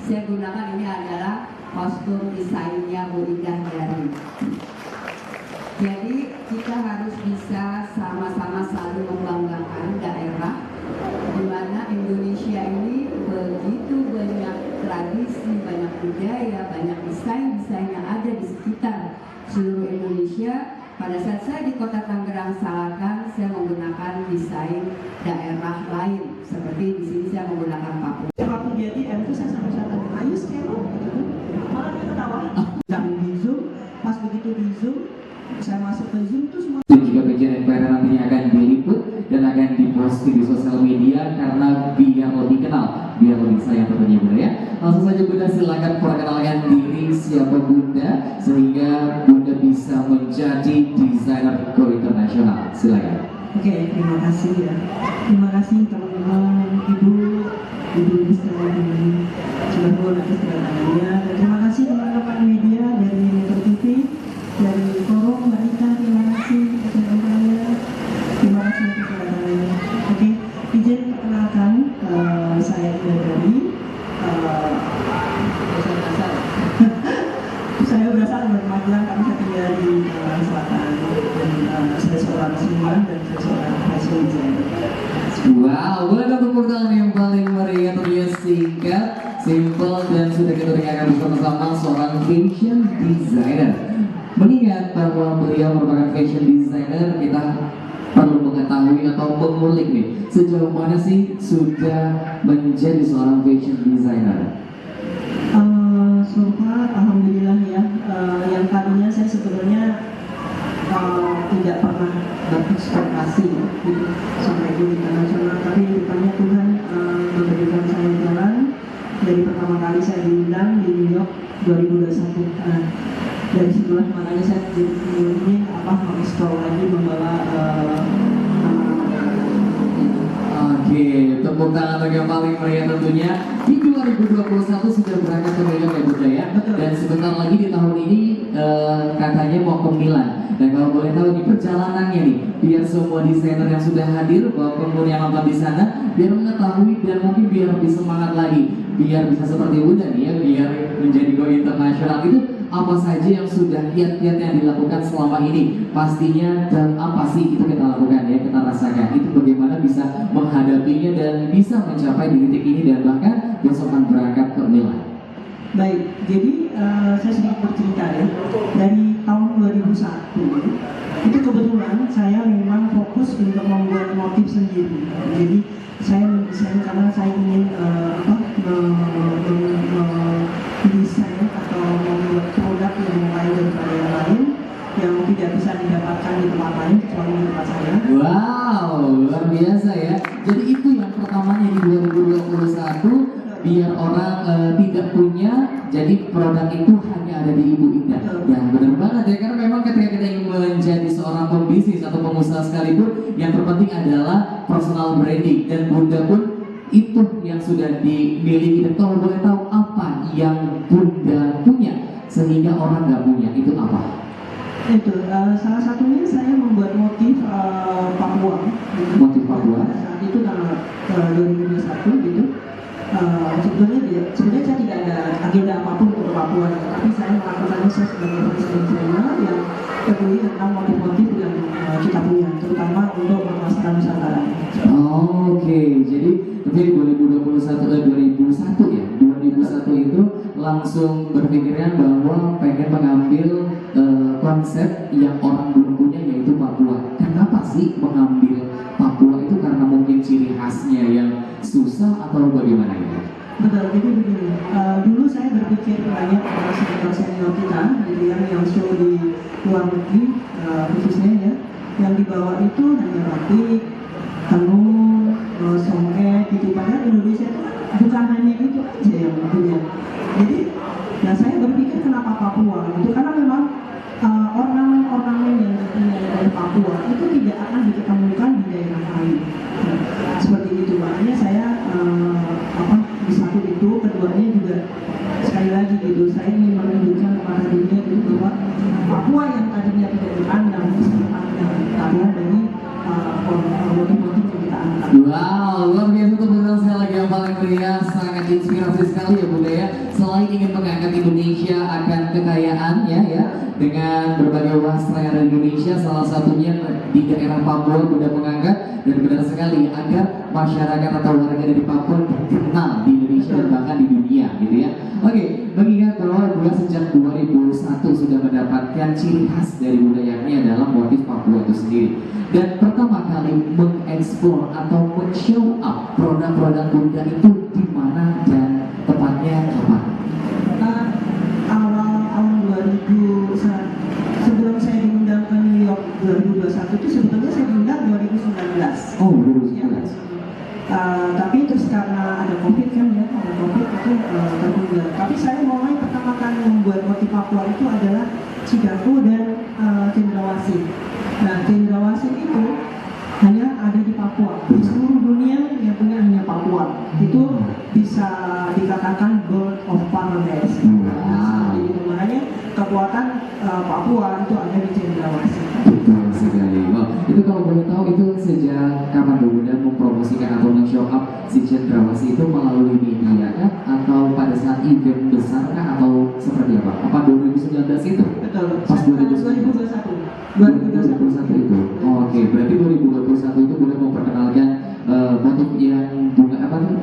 saya gunakan ini adalah kostum desainnya Bu Indah Dari. Jadi kita harus bisa sama-sama saling membanggakan daerah di mana Indonesia ini begitu banyak tradisi, banyak budaya, banyak desain-desain yang ada di sekitar seluruh Indonesia. Pada saat saya di Kota Tangerang Selatan, saya menggunakan desain daerah lain. Seperti di sini saya menggunakan Papua. Waktu dia DM itu saya sama-sama tanya, ayo skema gitu kan. Malah dia ketawa. Jangan di Zoom, pas begitu di Zoom, saya masuk ke Zoom itu semua. Dan juga kajian NPR nantinya akan diliput dan akan diposting di sosial media karena biar lebih kenal, biar lebih sayang tentunya Bunda ya. Langsung saja Bunda silakan perkenalkan diri siapa Bunda sehingga Bunda bisa menjadi desainer go internasional. Silakan. Oke, terima kasih ya. Terima kasih teman-teman, ibu sekalian sudah buat atas kedatangannya. Dan terima kasih teman-teman media dari Metro TV, dari forum Mbak Rita, terima kasih teman-temannya. Terima kasih atas kedatangannya. Oke, izin perkenalkan saya Indah Dari. Saya berasal dari Magelang, tapi saya tinggal di Tangerang Selatan. Dan saya seorang seniman dan saya seorang fashion designer. Wow, boleh tepuk tangan yang paling meriah tentunya singkat, simple dan sudah kita dengarkan bersama-sama seorang fashion designer. Mengingat bahwa beliau merupakan fashion designer, kita perlu mengetahui atau mengulik nih sejauh mana sih sudah menjadi seorang fashion designer. So far, alhamdulillah ya. Yang tadinya saya sebenarnya tidak pernah berekspektasi gitu, sampai go internasional, tapi rupanya Tuhan memberikan saya jalan. Dari pertama kali saya diundang di New York 2021. Dari situlah makanya saya ingin mengeksplor lagi, membawa Oke, tepuk tangan yang paling meriah tentunya. Di 2021 sudah berangkat ke New York ya Bunda ya. Dan sebentar lagi di tahun ini katanya mau ke Milan. Dan kalau boleh tahu di perjalanannya nih, biar semua desainer yang sudah hadir, maupun yang nonton di sana, biar mengetahui dan mungkin biar lebih semangat lagi, biar bisa seperti Bunda nih ya, biar menjadi go internasional itu apa saja yang sudah kiat-kiat yang dilakukan selama ini pastinya, dan apa sih itu kita lakukan ya, kita rasakan itu bagaimana bisa menghadapinya dan bisa mencapai di titik ini dan bahkan besok akan berangkat ke Milan. Baik, jadi saya sedikit bercerita ya. Dari tahun 2001 itu kebetulan saya memang fokus untuk membuat motif sendiri. Jadi saya mendesain karena saya ingin mendesain atau membuat produk yang lain daripada yang lain, yang tidak bisa didapatkan di tempat lain kecuali di tempat saya. Wow, luar biasa ya. Jadi itu yang pertamanya di 2021, biar orang tidak punya, jadi produk itu hanya ada di Ibu Indah. Yang benar banget ya, karena memang ketika kita ingin menjadi seorang pembisnis atau pengusaha sekalipun, yang terpenting adalah personal branding, dan Bunda pun itu yang sudah dimiliki. Dan kalau boleh tahu apa yang Bunda punya sehingga orang nggak punya, itu apa? Itu salah satunya saya membuat motif Papua. Motif Papua. Saat itu tanggal 2021 gitu. Sebenarnya saya tidak ada agenda apapun untuk Papua, tapi saya melakukannya saya sebagai fashion designer yang peduli tentang motif-motif yang kita punya, terutama untuk melestarikan Nusantara. Oke, jadi tapi 2021 ya, 2001 itu langsung berpikirnya bahwa pengen mengambil konsep yang orang belum punya, yaitu Papua. Kenapa sih mengambil Papua itu? Karena mungkin ciri khasnya yang susah atau bagaimana ya? Betul, jadi begini. Dulu saya berpikir banyak senior kita, gitu yang show di luar negeri, khususnya ya, yang dibawa itu hanya batik, tenun, songket, gitu. Padahal Indonesia itu bukan hanya itu aja yang punya. Jadi, ya saya berpikir kenapa Papua? Itu karena memang ornamen-ornamen yang dipunya dari Papua itu tidak akan diketemukan di daerah lain. Seperti itu, makanya saya di satu itu, keduanya juga sekali lagi gitu, saya ingin menunjukkan kepada dunia itu bahwa Papua yang tadinya tidak dipandang bisa dipandang karena dari motif-motif yang kita Wow, luar biasa tuh betul sekali lagi yang paling meriah, sangat inspirasi sekali ya Bunda ya. Selain ingin mengangkat Indonesia akan kekayaan ya, dengan berbagai wastra yang ada di Indonesia, salah satunya di daerah Papua Bunda mengangkat, dan benar sekali agar masyarakat atau warga dari Papua dikenal di Indonesia dan bahkan di dunia gitu ya. Oke, mengingat bahwa Bunda sejak 2001 sudah mendapatkan ciri khas dari Bunda yakni adalah motif Papua itu sendiri. Dan pertama kali mengeksplor atau men-show up produk-produk Bunda itu di mana dan tepatnya kapan? Awal 2000 sebelum saya diundang ke New York 2021 itu sebetulnya saya diundang 2019. Oh, 2019. Tapi terus karena ada COVID kan ya, ada COVID itu tertunda. Tapi saya mulai pertama kali membuat motif Papua itu adalah Cigaku dan Cendrawasih. Nah, Cendrawasih itu hanya ada di Papua. Di seluruh dunia yang punya hanya Papua. Itu bisa dikatakan Gold of Paradise. Nah, jadi makanya kekuatan Papua itu ada di Cendrawasih. Betul sekali. Oh, itu kalau boleh tahu itu sejak kapan Bunda mempromosikan atau men-show up si Cendrawasih itu melalui media kan? Atau pada saat event besar kah atau seperti apa? Apa 2019 itu? Betul. Pas 2021 itu. Oh, oke, berarti 2021 itu Bunda memperkenalkan motif yang bunga apa tuh?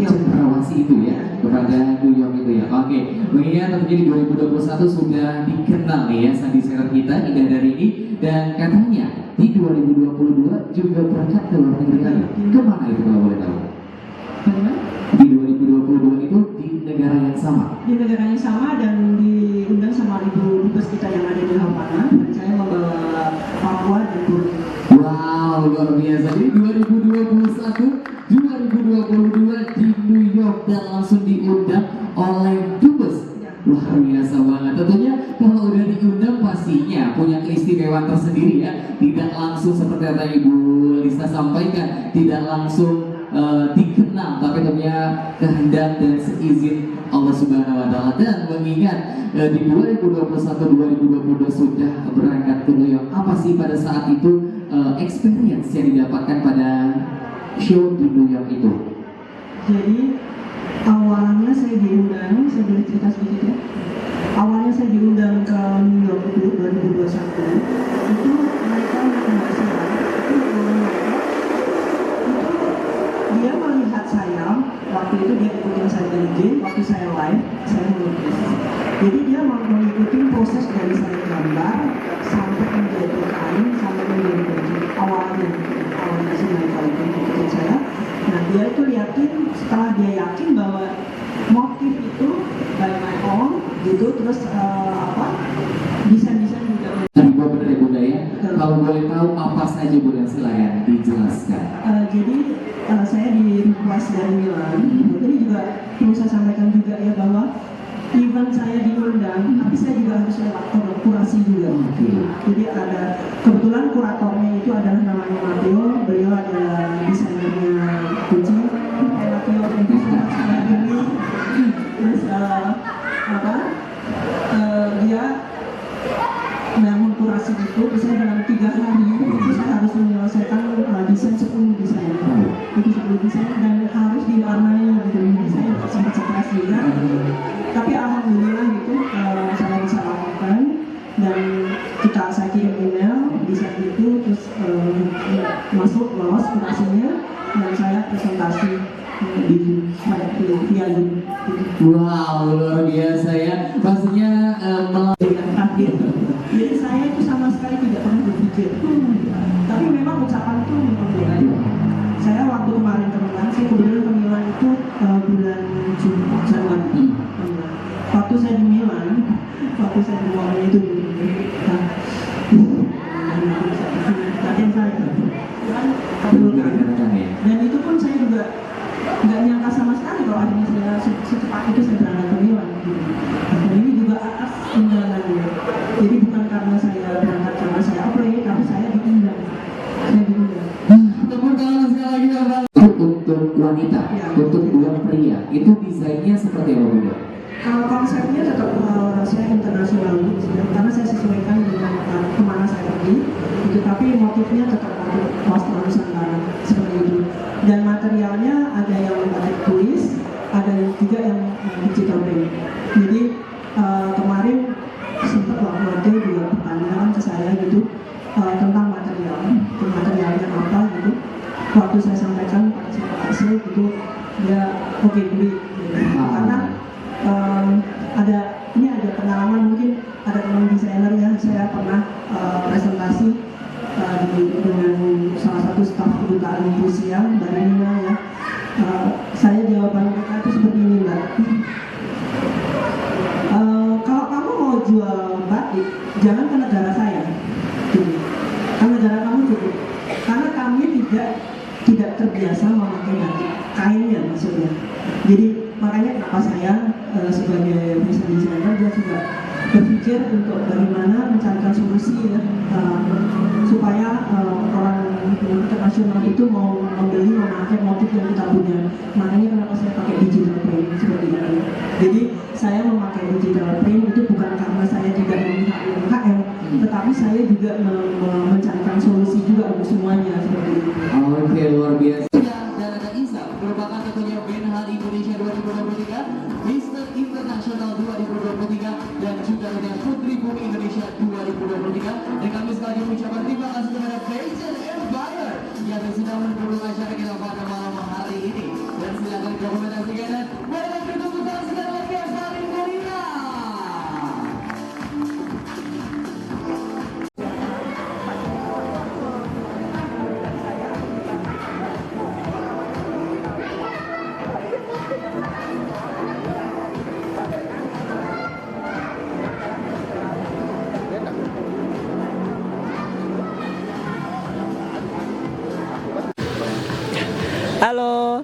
Cendrawasih itu ya kepada New York itu ya. Oke, mengingat tentunya di 2021 sudah dikenal nih ya Sandi Serer kita hingga dari ini, dan katanya di 2022 juga berangkat ke luar negeri lagi. Kemana itu kalau boleh tahu? Di 2022 itu di negara yang sama. Di negara yang sama dan diundang sama ibu dubes kita yang ada di Havana, dan saya membawa Papua dan Burundi. Wow, luar biasa. Jadi 2022 di New York dan langsung diundang oleh dubes. Luar biasa banget. Tentunya kalau udah diundang pastinya punya keistimewaan tersendiri ya. Tidak langsung seperti yang tadi Ibu Lisa sampaikan, tidak langsung dikenal, tapi tentunya kehendak dan seizin Allah Subhanahu wa Ta'ala. Dan mengingat di 2021-2022 sudah berangkat ke New York, apa sih pada saat itu experience yang didapatkan pada show di New York itu? Jadi awalnya saya diundang, saya boleh cerita sedikit ya. Awalnya saya diundang ke New York itu 2021. Itu mereka yang dia melihat saya, waktu itu dia ikutin saya dari game, waktu saya live, saya melukis. Jadi dia mau mengikuti proses dari saya gambar sampai menjadi kain, sampai menjadi baju. Awalnya sih mereka ikutin saya. Nah, dia itu yakin, setelah dia yakin bahwa motif itu by my own gitu, terus desain-desain juga. Dibuat benar ya Bunda ya. Kalau boleh tahu apa saja Bunda, silakan dijelaskan. Jadi saya di request dari Milan. Ini juga perlu saya sampaikan juga ya bahwa event saya diundang, tapi saya juga harus lewat kurasi juga. Jadi ada kebetulan kuratornya itu adalah namanya Matteo, beliau adalah desainernya kunci. Matteo itu sangat ini, terus dia bangun kurasi itu, saya dalam 3 hari itu saya harus menyelesaikan desain 10 desain. Itu 10 desain dan harus diwarnai gitu. Saya sempat stres juga. Tapi alhamdulillah itu saya bisa lakukan, dan saya kirim email desain itu, terus masuk lolos kurasinya, dan saya presentasi di via Zoom. Wow, luar biasa ya. Pastinya Jadi saya itu sama sekali tidak pernah berpikir. Tapi memang ucapan itu memang boleh. Saya waktu kemarin ke Milan, saya kebetulan ke Milan itu bulan Januari. Waktu saya di Milan, waktu saya di Milan itu latihan saya dan itu pun saya juga nggak nyangka sama sekali kalau akhirnya saya secepat itu saya berangkat ke Milan. Dan ini juga atas undangannya. Jadi bukan karena saya berangkat karena saya apply, tapi saya diundang. Tepuk tangan sekali lagi ya. Untuk wanita, untuk dua pria, itu desainnya seperti apa Bunda? Konsepnya tetap saya internasional, karena saya sesuaikan dengan kemana saya pergi. Itu, tapi motifnya tetap motif wastra Nusantara seperti itu. Dan materialnya ada yang batik tulis, ada yang juga yang digital print. Jadi kemarin sempat waktu ada juga pertanyaan ke saya gitu tentang materialnya apa gitu. Waktu saya sampaikan Pak hasil gitu, dia oke beli gitu. Karena ada pengalaman, mungkin ada teman desainer ya, saya pernah presentasi dengan salah satu staf kedutaan Rusia dari Nina ya. Saya jawaban mereka itu seperti ini, Mbak. Kalau kamu mau jual batik, jangan ke negara saya, gitu. Kan negara kamu cukup, karena kami tidak terbiasa memakai batik kainnya maksudnya. Jadi makanya kenapa saya sebagai fashion designer dia juga berpikir untuk bagaimana mencarikan solusi ya supaya orang internasional itu mau membeli memakai motif yang kita punya. Makanya kenapa saya pakai digital print seperti ini. Jadi saya memakai digital print itu bukan karena saya tidak memihak UMKM, tetapi saya juga mencarikan solusi juga untuk semuanya seperti itu. Oke, luar biasa. Dan ada Isa, merupakan tentunya BNH Indonesia 2023, Mister International 2023, dan juga ada Putri Bumi Indonesia 2023. Dan kami sekali lagi mengucapkan terima kasih kepada Fashion Empire yang sudah mendukung acara kita pada malam hari ini. Dan silakan dokumentasikan dan mereka bertemu sekali lagi yang paling mulia. Halo,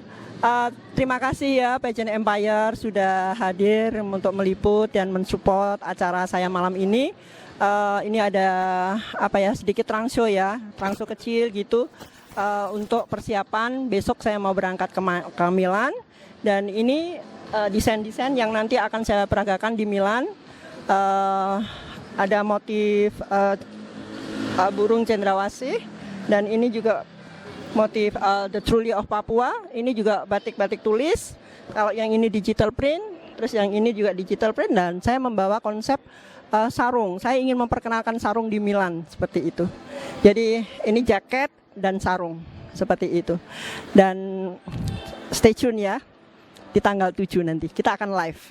terima kasih ya Fashion Empire sudah hadir untuk meliput dan mensupport acara saya malam ini. Ini ada sedikit trangshow ya, trangshow kecil gitu untuk persiapan besok saya mau berangkat ke Milan. Dan ini desain-desain yang nanti akan saya peragakan di Milan. Ada motif burung cendrawasih, dan ini juga motif The Truly of Papua. Ini juga batik-batik tulis. Kalau yang ini digital print, terus yang ini juga digital print, dan saya membawa konsep sarung. Saya ingin memperkenalkan sarung di Milan seperti itu. Jadi ini jaket dan sarung seperti itu. Dan stay tune ya, di tanggal 7 nanti kita akan live.